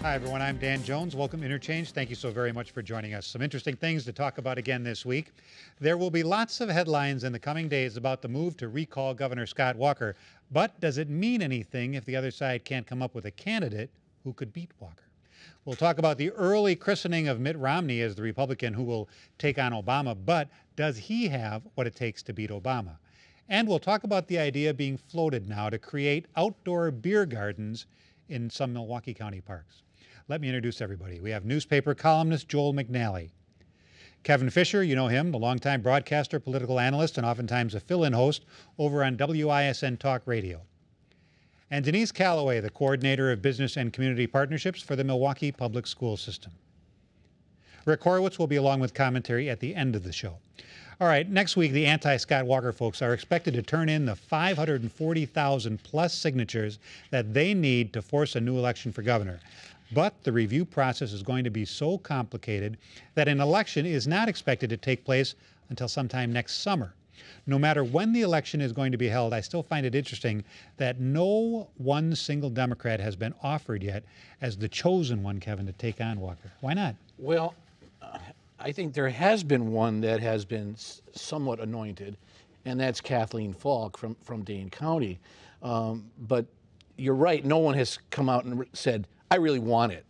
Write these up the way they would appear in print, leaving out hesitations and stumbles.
Hi, everyone. I'm Dan Jones. Welcome to interCHANGE. Thank you so very much for joining us. Some interesting things to talk about again this week. There will be lots of headlines in the coming days about the move to recall Governor Scott Walker. But does it mean anything if the other side can't come up with a candidate who could beat Walker? We'll talk about the early christening of Mitt Romney as the Republican who will take on Obama. But does he have what it takes to beat Obama? And we'll talk about the idea being floated now to create outdoor beer gardens in some Milwaukee County parks. Let me introduce everybody. We have newspaper columnist Joel McNally. Kevin Fischer, you know him, the longtime broadcaster, political analyst, and oftentimes a fill-in host over on WISN Talk Radio. And Denise Callaway, the coordinator of business and community partnerships for the Milwaukee Public School System. Rick Horowitz will be along with commentary at the end of the show. All right, next week, the anti-Scott Walker folks are expected to turn in the 540,000 plus signatures that they need to force a new election for governor. But the review process is going to be so complicated that an election is not expected to take place until sometime next summer. No matter when the election is going to be held, I still find it interesting that no one single Democrat has been offered yet as the chosen one, Kevin, to take on Walker. Why not? Well, I think there has been one that has been somewhat anointed, and that's Kathleen Falk from Dane County. But you're right, no one has come out and said, I really want it.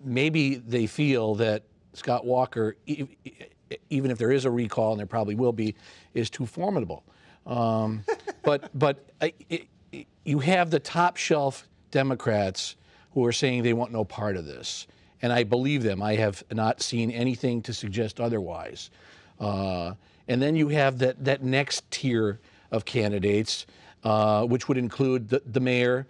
Maybe they feel that Scott Walker, even if there is a recall, and there probably will be, is too formidable. But you have the top shelf Democrats who are saying they want no part of this. And I believe them. I have not seen anything to suggest otherwise. And then you have that next tier of candidates, which would include the mayor,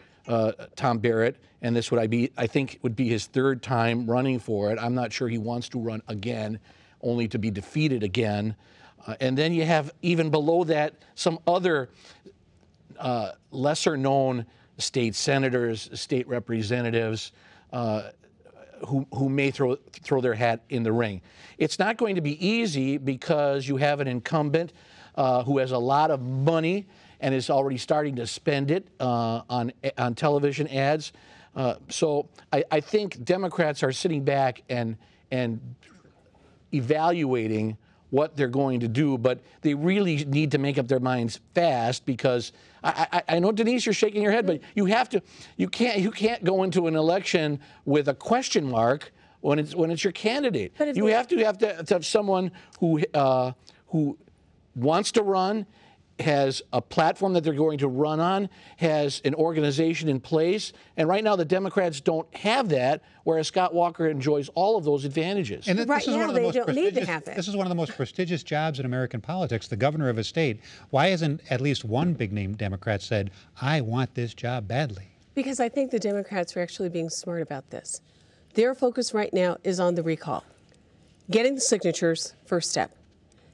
Tom Barrett, and this would I think would be his third time running for it. I'm not sure he wants to run again, only to be defeated again. And then you have, even below that, some other lesser-known state senators, state representatives, who may throw their hat in the ring. It's not going to be easy because you have an incumbent who has a lot of money and is already starting to spend it on television ads. So I think Democrats are sitting back and evaluating what they're going to do, but they really need to make up their minds fast, because I know, Denise, you're shaking your head, but you can't go into an election with a question mark when it's your candidate. You have to have someone who wants to run, has a platform that they're going to run on, has an organization in place. And right now the Democrats don't have that, whereas Scott Walker enjoys all of those advantages. And right now they don't need to have it. This is one of the most prestigious jobs in American politics, the governor of a state. Why hasn't at least one big-name Democrat said, I want this job badly? Because I think the Democrats are actually being smart about this. Their focus right now is on the recall. Getting the signatures, first step.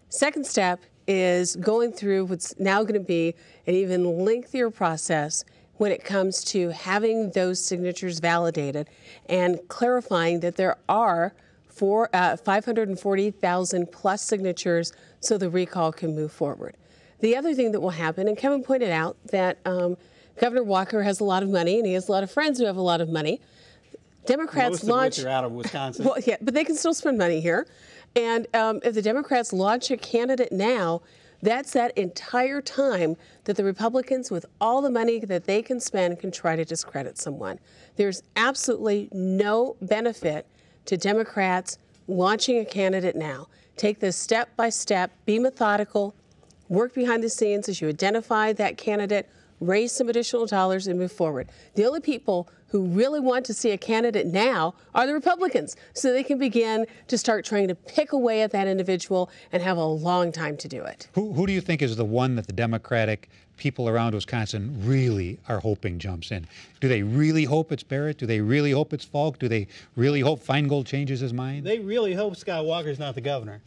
Second step is going through what's now going to be an even lengthier process when it comes to having those signatures validated and clarifying that there are 540,000 plus signatures so the recall can move forward. The other thing that will happen, and Kevin pointed out that Governor Walker has a lot of money and he has a lot of friends who have a lot of money. Democrats Most of which are out of Wisconsin. Well, yeah, but they can still spend money here. And if the Democrats launch a candidate now, that's that entire time that the Republicans, with all the money that they can spend, can try to discredit someone. There's absolutely no benefit to Democrats launching a candidate now. Take this step by step, be methodical, work behind the scenes as you identify that candidate, raise some additional dollars, and move forward. The only people who really want to see a candidate now are the Republicans, so they can begin to start trying to pick away at that individual and have a long time to do it. Who do you think is the one that the Democratic people around Wisconsin really are hoping jumps in? Do they really hope it's Barrett? Do they really hope it's Falk? Do they really hope Feingold changes his mind? They really hope Scott Walker's not the governor.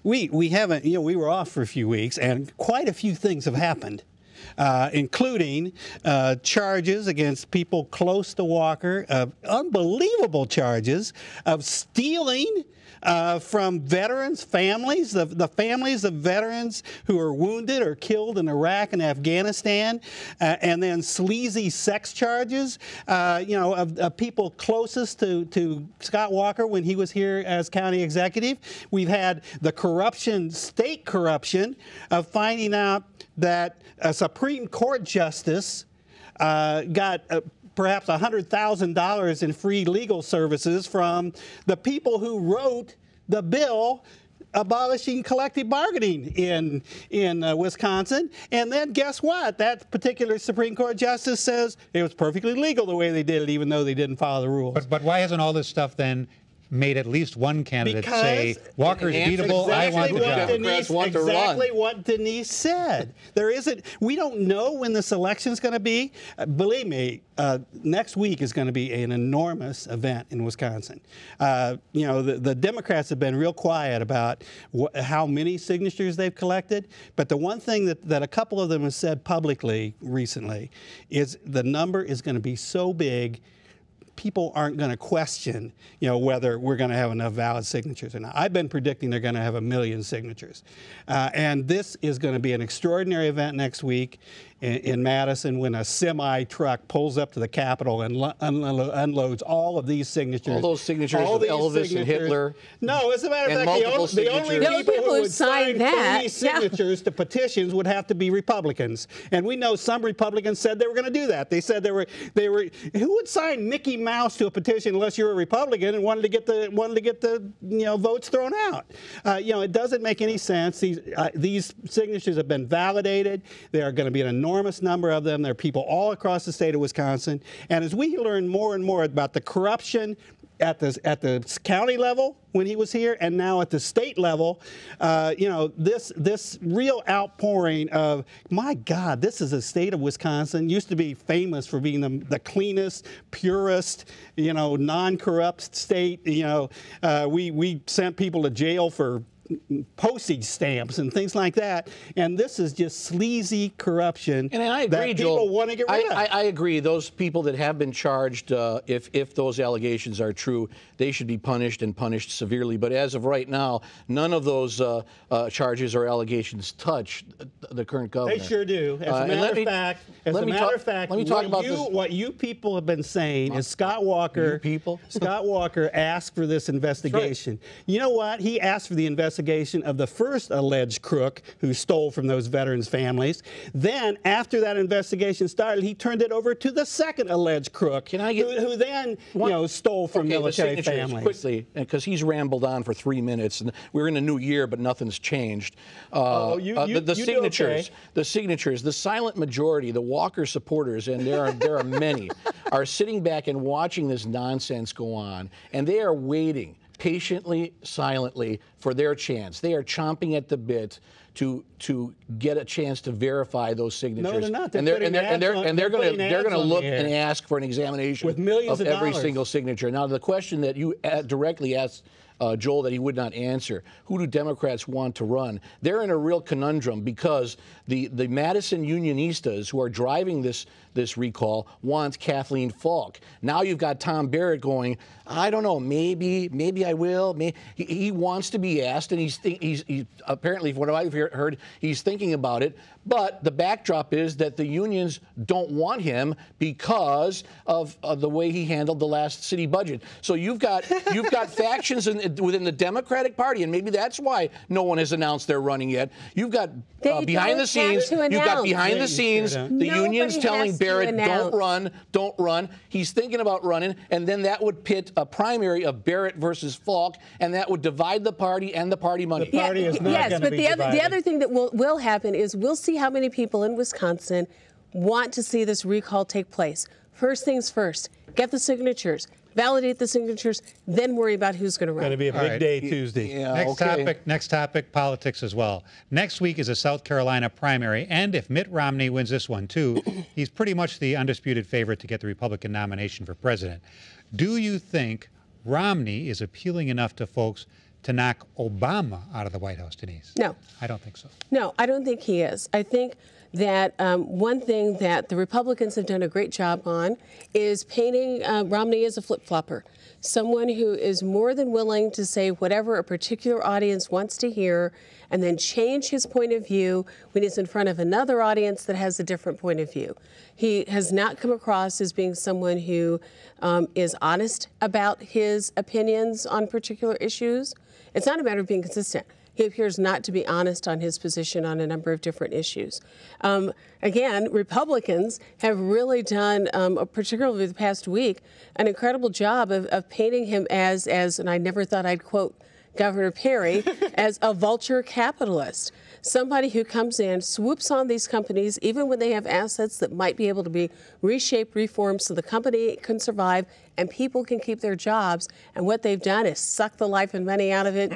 We haven't, we were off for a few weeks, and quite a few things have happened. including charges against people close to Walker, unbelievable charges of stealing from veterans' families, the families of veterans who are wounded or killed in Iraq and Afghanistan, and then sleazy sex charges, of people closest to Scott Walker when he was here as county executive. We've had the corruption, state corruption, of finding out that a Supreme Court justice got perhaps $100,000 in free legal services from the people who wrote the bill abolishing collective bargaining in Wisconsin. And then guess what? That particular Supreme Court justice says it was perfectly legal the way they did it, even though they didn't follow the rules. But why hasn't all this stuff then made at least one candidate say, Walker's beatable, I want the job? Exactly what Denise said. There isn't, we don't know when this election's going to be. Believe me, next week is going to be an enormous event in Wisconsin. The Democrats have been real quiet about how many signatures they've collected, but the one thing that a couple of them have said publicly recently is the number is going to be so big, people aren't going to question, whether we're going to have enough valid signatures or not. I've been predicting they're going to have 1 million signatures. And this is going to be an extraordinary event next week in Madison when a semi-truck pulls up to the Capitol and unloads all of these signatures. All those signatures of Elvis and Hitler. No, as a matter of fact, the only people who would sign these signatures to petitions would have to be Republicans. And we know some Republicans said they were going to do that. They said they were. Who would sign Mickey Mouse to a petition unless you're a Republican and wanted to get the votes thrown out? It doesn't make any sense. These signatures have been validated. There are going to be an enormous number of them. There are people all across the state of Wisconsin. And as we learn more and more about the corruption at the county level when he was here, and now at the state level, this real outpouring of, my God, this is a state of Wisconsin, used to be famous for being the cleanest, purest, non-corrupt state. We sent people to jail for postage stamps and things like that, and this is just sleazy corruption. And I agree, that people want to get rid of. I agree. Those people that have been charged, if those allegations are true, they should be punished and punished severely. But as of right now, none of those charges or allegations touch the current governor. They sure do. As a matter of fact, what you people have been saying is Scott Walker. Scott Walker asked for this investigation. Right. You know what? He asked for the investigation of the first alleged crook who stole from those veterans' families. Then, after that investigation started, he turned it over to the second alleged crook, who then stole from military families. Quickly, because he's rambled on for 3 minutes, and we're in a new year, but nothing's changed. The signatures, the silent majority, the Walker supporters, and there are many, are sitting back and watching this nonsense go on, and they are waiting patiently, silently for their chance. They are chomping at the bit to get a chance to verify those signatures. No, they're not. They're going to look and ask for an examination with millions of every dollars. Single signature. Now, the question that you directly asked Joel that he would not answer: who do Democrats want to run? They're in a real conundrum because the Madison Unionistas who are driving this recall want Kathleen Falk. Now you've got Tom Barrett going, I don't know, maybe I will. He wants to be asked, and he's apparently, from what I've heard, he's thinking about it. But the backdrop is that the unions don't want him because of the way he handled the last city budget. So you've got factions within the Democratic Party, and maybe that's why no one has announced they're running yet. You've got behind the scenes. The unions telling Barrett, don't run. He's thinking about running, and then that would pit a primary of Barrett versus Falk, and that would divide the party and the party money. The party is not going to be divided. The other thing that will happen is we'll see how many people in Wisconsin want to see this recall take place. First things first, get the signatures, validate the signatures, then worry about who's going to run. It's going to be a big day Tuesday. Yeah, next topic, politics as well. Next week is a South Carolina primary, and if Mitt Romney wins this one too, he's pretty much the undisputed favorite to get the Republican nomination for president. Do you think Romney is appealing enough to folks to knock Obama out of the White House, Denise? No. I don't think so. No, I don't think he is. I think that one thing that the Republicans have done a great job on is painting Romney as a flip-flopper, someone who is more than willing to say whatever a particular audience wants to hear and then change his point of view when he's in front of another audience that has a different point of view. He has not come across as being someone who is honest about his opinions on particular issues. It's not a matter of being consistent. He appears not to be honest on his position on a number of different issues. Again, Republicans have really done, particularly the past week, an incredible job of painting him as, and I never thought I'd quote Governor Perry, as a vulture capitalist. Somebody who comes in, swoops on these companies, even when they have assets that might be able to be reshaped, reformed, so the company can survive and people can keep their jobs. And what they've done is suck the life and money out of it.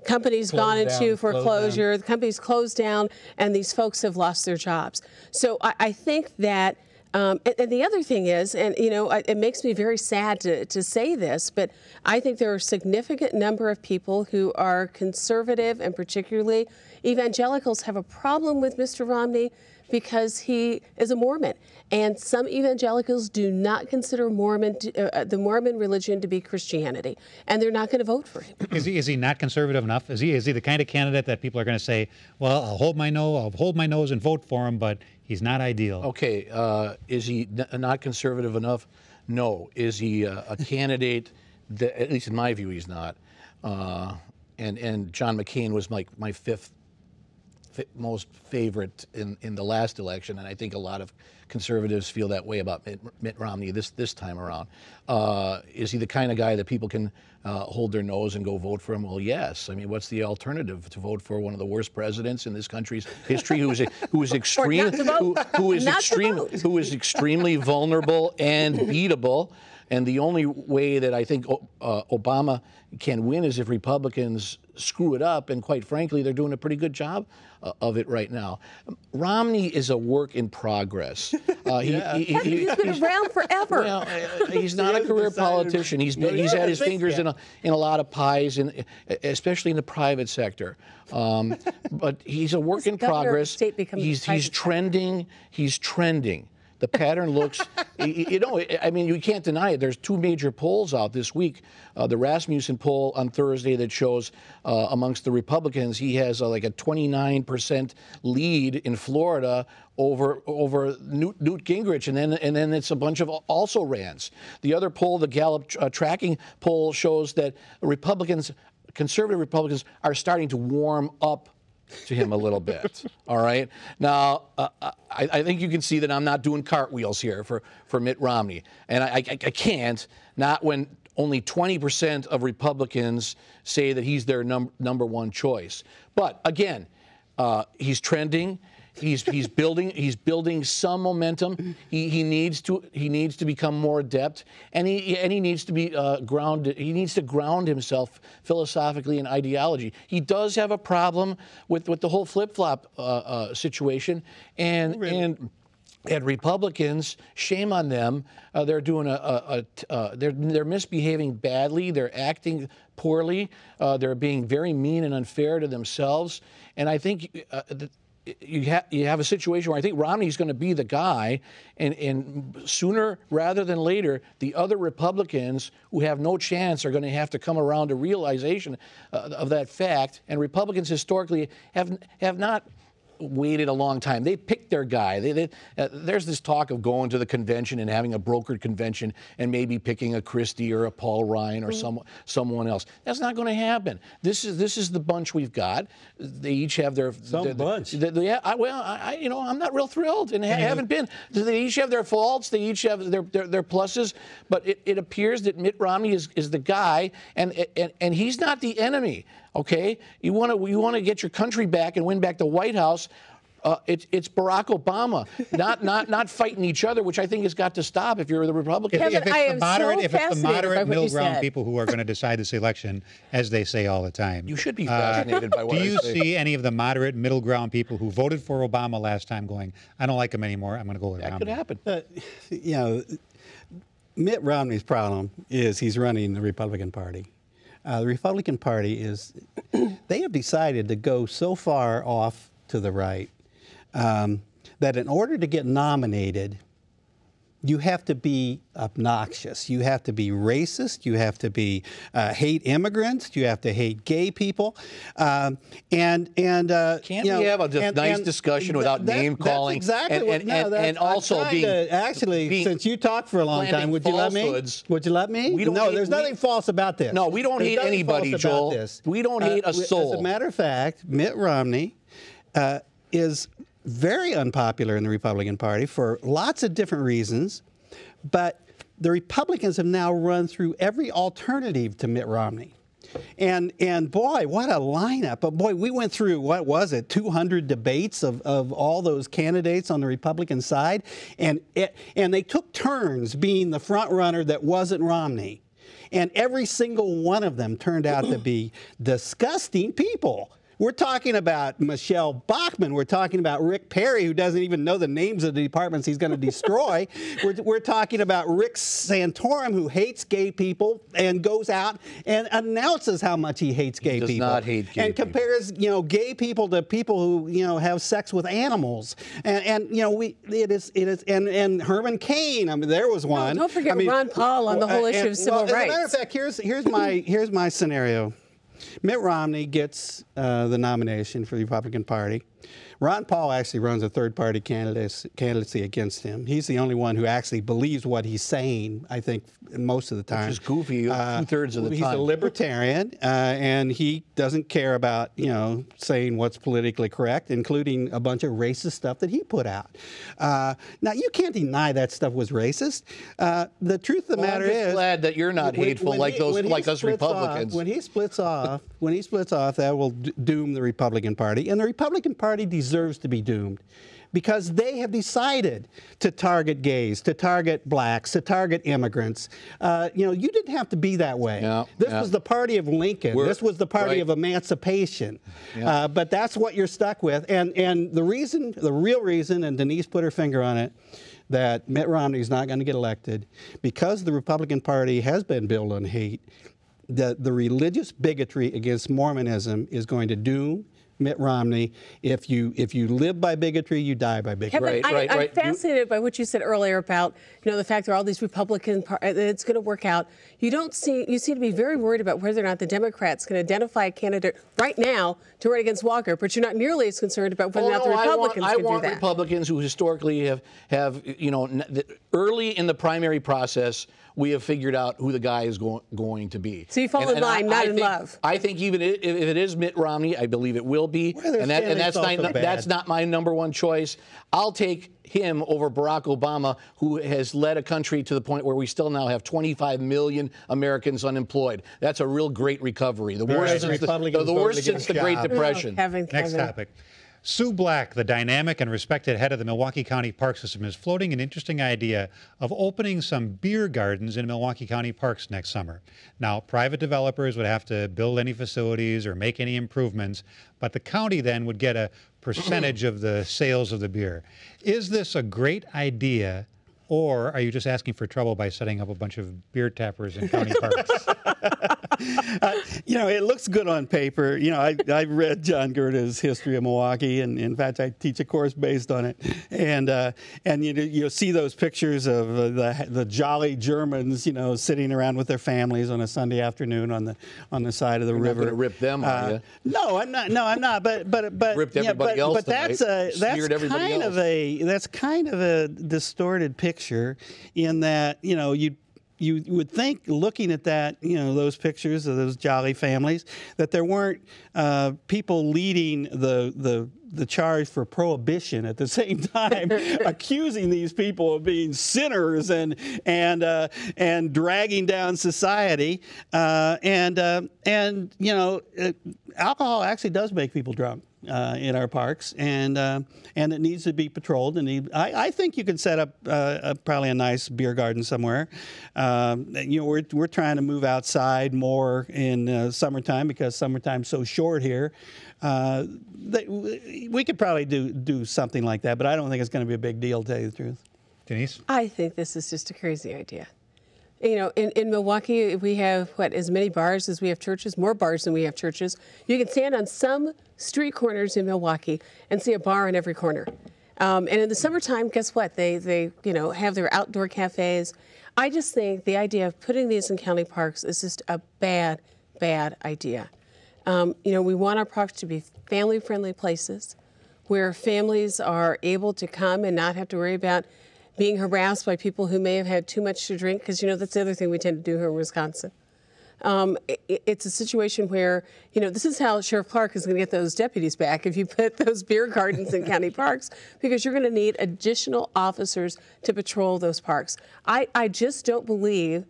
Companies gone into foreclosure, the companies closed down, and these folks have lost their jobs. So I think that, and the other thing is, and you know, it makes me very sad to say this, but I think there are a significant number of people who are conservative, and particularly evangelicals, have a problem with Mr. Romney because he is a Mormon. And some evangelicals do not consider the Mormon religion to be Christianity, and they're not going to vote for him. Is he not conservative enough? Is he the kind of candidate that people are going to say, well, I'll hold my nose and vote for him, but he's not ideal? Okay, is he not conservative enough? No. Is he a candidate that, at least in my view, he's not. And John McCain was my fifth most favorite in the last election, and I think a lot of conservatives feel that way about Mitt Romney this time around. Is he the kind of guy that people can hold their nose and go vote for him? Well, yes. I mean, what's the alternative to vote for one of the worst presidents in this country's history, who is extremely vulnerable and beatable? And the only way that I think Obama can win is if Republicans screw it up, and quite frankly, they're doing a pretty good job of it right now. Romney is a work in progress. He's been around forever. Well, he's not a career politician. He's had his fingers in a lot of pies, especially in the private sector. But he's a work in progress. He's trending. He's trending. The pattern looks, I mean, you can't deny it. There's two major polls out this week. The Rasmussen poll on Thursday that shows amongst the Republicans, he has like a 29% lead in Florida over Newt Gingrich, and then it's a bunch of also-rans. The other poll, the Gallup tracking poll, shows that conservative Republicans are starting to warm up to him a little bit. All right. Now, I think you can see that I'm not doing cartwheels here for Mitt Romney, and I can't, not when only 20% of Republicans say that he's their number one choice. But again, he's trending. He's building some momentum. He needs to become more adept, and he needs to be grounded. He needs to ground himself philosophically in ideology. He does have a problem with the whole flip-flop situation, and Republicans, shame on them. They're doing they're misbehaving badly. They're acting poorly. They're being very mean and unfair to themselves. And I think you have a situation where I think Romney's going to be the guy, and sooner rather than later, the other Republicans who have no chance are going to have to come around to realization of that fact. And Republicans historically have not waited a long time. They picked their guy. There's this talk of going to the convention and having a brokered convention and maybe picking a Christie or a Paul Ryan or someone else. That's not going to happen. This is the bunch we've got. They each have their bunch. I'm not real thrilled, and haven't been. They each have their faults. They each have their pluses. But it appears that Mitt Romney is the guy, and he's not the enemy. Okay, you want to get your country back and win back the White House. It's Barack Obama, not fighting each other, which I think has got to stop if you're the Republican. If it's the moderate middle ground people who are going to decide this election, as they say all the time. You should be fascinated by what do I you say. see any of the moderate middle ground people who voted for Obama last time going, I don't like him anymore, I'm going to go with Romney? That could happen. Mitt Romney's problem is he's running the Republican Party. The Republican Party they have decided to go so far off to the right that in order to get nominated, you have to be obnoxious. You have to be racist. You have to be hate immigrants. You have to hate gay people. Can't we have a nice discussion without name calling? That's exactly and also being actually. Since you talked for a long time, would you let me? Would you let me? No, there's nothing false about this. No, we don't hate anybody, Joel. We don't hate a soul. As a matter of fact, Mitt Romney is very unpopular in the Republican Party for lots of different reasons, but the Republicans have now run through every alternative to Mitt Romney. And boy, what a lineup. But boy, we went through, what was it, 200 debates of all those candidates on the Republican side, and they took turns being the front runner that wasn't Romney. And every single one of them turned out to be disgusting people. We're talking about Michelle Bachmann. We're talking about Rick Perry, who doesn't even know the names of the departments he's going to destroy. We're talking about Rick Santorum, who hates gay people and goes out and announces how much he hates gay people. He does not hate gay people. And compares, gay people to people who, have sex with animals. And Herman Cain. I mean, there was one. Don't forget Ron Paul on the whole issue of civil rights. As a matter of fact, here's my scenario. Mitt Romney gets the nomination for the Republican Party. Ron Paul actually runs a third-party candidacy against him. He's the only one who actually believes what he's saying, I think, most of the time. Which is goofy two-thirds of the time. He's a libertarian, and he doesn't care about, saying what's politically correct, including a bunch of racist stuff that he put out. Now, you can't deny that stuff was racist. The truth of the matter is... I'm just glad that you're not hateful like us Republicans. When he splits off, that will doom the Republican Party. And the Republican Party deserves to be doomed because they have decided to target gays, to target blacks, to target immigrants. You didn't have to be that way. This was the party of Lincoln. This was the party of emancipation. But that's what you're stuck with. And the real reason, and Denise put her finger on it, that Mitt Romney is not going to get elected, because the Republican Party has been built on hate. The religious bigotry against Mormonism is going to doom Mitt Romney. If you live by bigotry, you die by bigotry. Kevin, I'm fascinated by what you said earlier about the fact that all these Republican it's going to work out. You seem to be very worried about whether or not the Democrats can identify a candidate right now to run against Walker, but you're not nearly as concerned about whether or not the Republicans can do that. I want Republicans who historically have early in the primary process, we have figured out who the guy is going to be. So you fall in line, not in love. I think even if it is Mitt Romney, I believe it will be, that's not my number one choice. I'll take him over Barack Obama, who has led a country to the point where we still now have 25 million Americans unemployed. That's a real great recovery. The worst since the Great Depression. Next topic. Sue Black, the dynamic and respected head of the Milwaukee County Park System, is floating an interesting idea of opening some beer gardens in Milwaukee County parks next summer. Now, private developers would have to build any facilities or make any improvements, but the county then would get a percentage of the sales of the beer. Is this a great idea, or are you just asking for trouble by setting up a bunch of beer tappers in county parks? It looks good on paper. I read John Gerda's History of Milwaukee, and in fact, I teach a course based on it. And you'll see those pictures of the jolly Germans, sitting around with their families on a Sunday afternoon on the side of the river. You're not going to rip them, are you? No, I'm not. No, I'm not. But ripped everybody else. But that's kind of a distorted picture, in that you would think, looking at that, those pictures of those jolly families, that there weren't people leading the charge for prohibition at the same time, accusing these people of being sinners and dragging down society. Alcohol actually does make people drunk in our parks, and it needs to be patrolled. And I think you can set up probably a nice beer garden somewhere. We're trying to move outside more in summertime, because summertime's so short here. We could probably do something like that, but I don't think it's going to be a big deal, to tell you the truth. Denise? I think this is just a crazy idea. In Milwaukee, we have, as many bars as we have churches, more bars than we have churches. You can stand on some street corners in Milwaukee and see a bar on every corner. And in the summertime, guess what? They have their outdoor cafes. I just think the idea of putting these in county parks is just a bad idea. We want our parks to be family-friendly places where families are able to come and not have to worry about being harassed by people who may have had too much to drink, because, that's the other thing we tend to do here in Wisconsin. It's a situation where, this is how Sheriff Clark is going to get those deputies back if you put those beer gardens in county parks, because you're going to need additional officers to patrol those parks. I just don't believe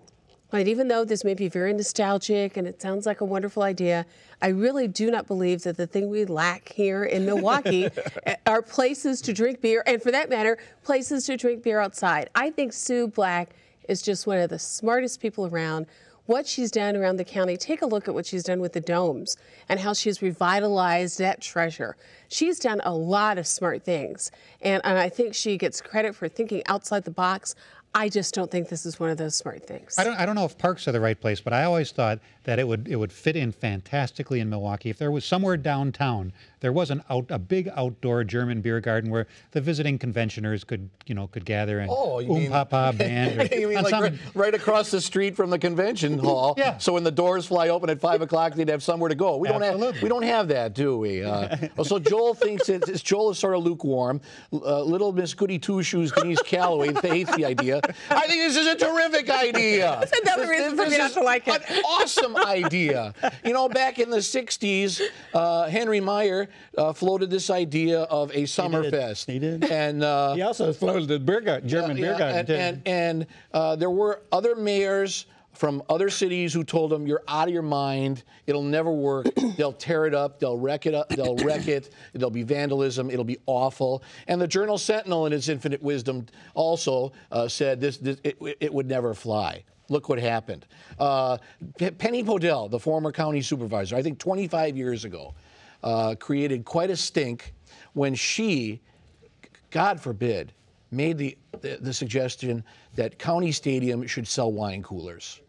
that, even though this may be very nostalgic and it sounds like a wonderful idea, I really do not believe that the thing we lack here in Milwaukee are places to drink beer, and for that matter, places to drink beer outside. I think Sue Black is just one of the smartest people around. What she's done around the county, take a look at what she's done with the domes and how she's revitalized that treasure. She's done a lot of smart things, and I think she gets credit for thinking outside the box. I just don't think this is one of those smart things. I don't know if parks are the right place, but I always thought that it would fit in fantastically in Milwaukee if there was somewhere downtown there was a big outdoor German beer garden where the visiting conventioners could gather and Papa band. You mean like right across the street from the convention hall? Yeah. So when the doors fly open at 5 o'clock, they'd have somewhere to go. We don't have that, do we? So Joel thinks Joel is sort of lukewarm. Little Miss Goody Two Shoes, Denise Callaway, hates the idea. I think this is a terrific idea. That's another reason for me not to like it. An awesome idea. Back in the 60s, Henry Meyer floated this idea of a Summerfest. He did. And he also floated the German beer garden, too. And there were other mayors from other cities who told him, you're out of your mind, it'll never work, they'll tear it up, they'll wreck it, there'll be vandalism, it'll be awful. And the Journal Sentinel, in its infinite wisdom, also said it would never fly. Look what happened. Penny Podell, the former county supervisor, I think 25 years ago, created quite a stink when she, God forbid, made the suggestion that County Stadium should sell wine coolers.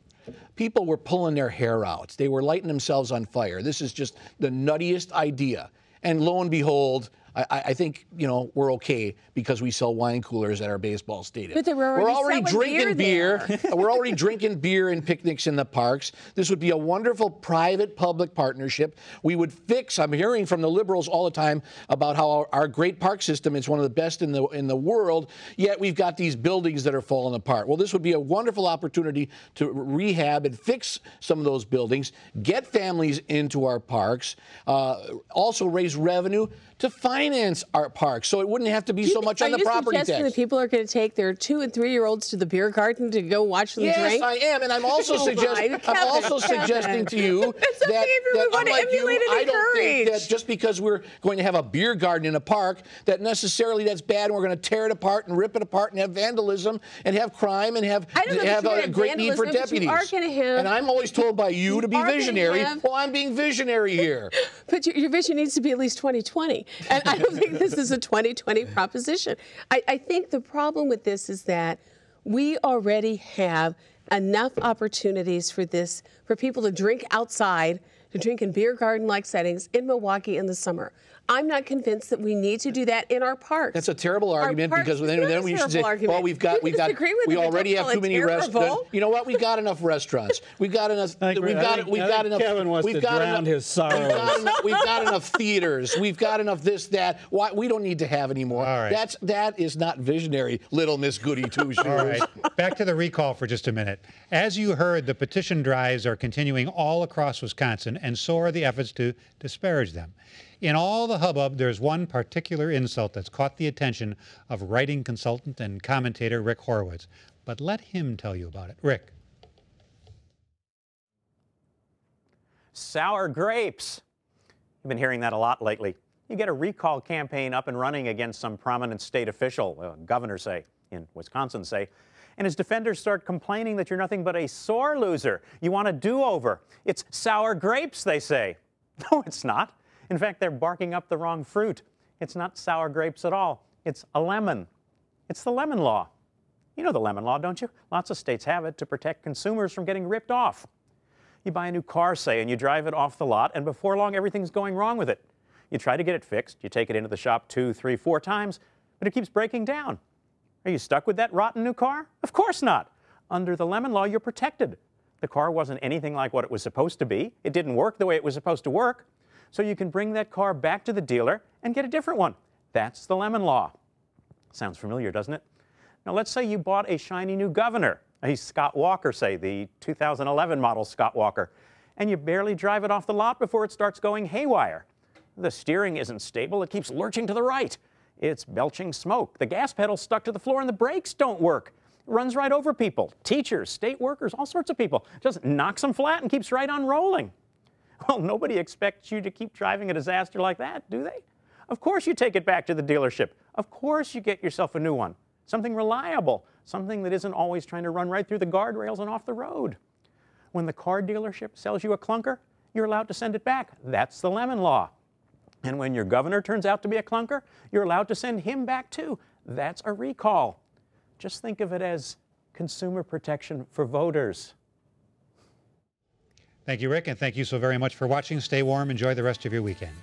People were pulling their hair out. They were lighting themselves on fire. This is just the nuttiest idea. And lo and behold, I think, we're okay because we sell wine coolers at our baseball stadium. But we're already drinking beer. We're already drinking beer and picnics in the parks. This would be a wonderful private-public partnership. We would fix, I'm hearing from the liberals all the time about how our great park system is one of the best in the world, yet we've got these buildings that are falling apart. Well, this would be a wonderful opportunity to rehab and fix some of those buildings, get families into our parks, also raise revenue to finance our parks, so it wouldn't have to be so much on the property tax. Are you suggesting that people are going to take their 2- and 3-year-olds to the beer garden to go watch them drink? Yes, I am, and I'm also suggesting to you that unlike you, I don't think that just because we're going to have a beer garden in a park, that necessarily that's bad, and we're going to tear it apart and rip it apart and have vandalism and have crime and have a great need for deputies. And I'm always told by you to be visionary. Well, I'm being visionary here. But your vision needs to be at least 2020. And I don't think this is a 2020 proposition. I think the problem with this is that we already have enough opportunities for people to drink outside, to drink in beer garden-like settings in Milwaukee in the summer. I'm not convinced that we need to do that in our parks. That's a terrible argument because then we should say, well, we already have too many restaurants. You know what? We've got enough restaurants. We've got enough. Kevin wants to drown his sorrows. We've got enough theaters. We've got enough this, that. Why we don't need to have any more. All right. That is not visionary, little Miss Goody Two Shoes. All right. Back to the recall for just a minute. As you heard, the petition drives are continuing all across Wisconsin, and so are the efforts to disparage them. In all the hubbub, there's one particular insult that's caught the attention of writing consultant and commentator Rick Horowitz. But let him tell you about it. Rick. Sour grapes. You've been hearing that a lot lately. You get a recall campaign up and running against some prominent state official, governor, say, in Wisconsin, say, and his defenders start complaining that you're nothing but a sore loser. You want a do-over. It's sour grapes, they say. No, it's not. In fact, they're barking up the wrong fruit. It's not sour grapes at all. It's a lemon. It's the lemon law. You know the lemon law, don't you? Lots of states have it to protect consumers from getting ripped off. You buy a new car, say, and you drive it off the lot, and before long, everything's going wrong with it. You try to get it fixed. You take it into the shop 2, 3, 4 times, but it keeps breaking down. Are you stuck with that rotten new car? Of course not. Under the Lemon Law, you're protected. The car wasn't anything like what it was supposed to be. It didn't work the way it was supposed to work. So you can bring that car back to the dealer and get a different one. That's the Lemon Law. Sounds familiar, doesn't it? Now let's say you bought a shiny new Governor, a Scott Walker, say, the 2011 model Scott Walker, and you barely drive it off the lot before it starts going haywire. The steering isn't stable. It keeps lurching to the right. It's belching smoke. The gas pedal's stuck to the floor and the brakes don't work. It runs right over people, teachers, state workers, all sorts of people. Just knocks them flat and keeps right on rolling. Well, nobody expects you to keep driving a disaster like that, do they? Of course you take it back to the dealership. Of course you get yourself a new one. Something reliable, something that isn't always trying to run right through the guardrails and off the road. When the car dealership sells you a clunker, you're allowed to send it back. That's the Lemon Law. And when your Governor turns out to be a clunker, you're allowed to send him back too. That's a recall. Just think of it as consumer protection for voters. Thank you, Rick, and thank you so very much for watching. Stay warm. Enjoy the rest of your weekend.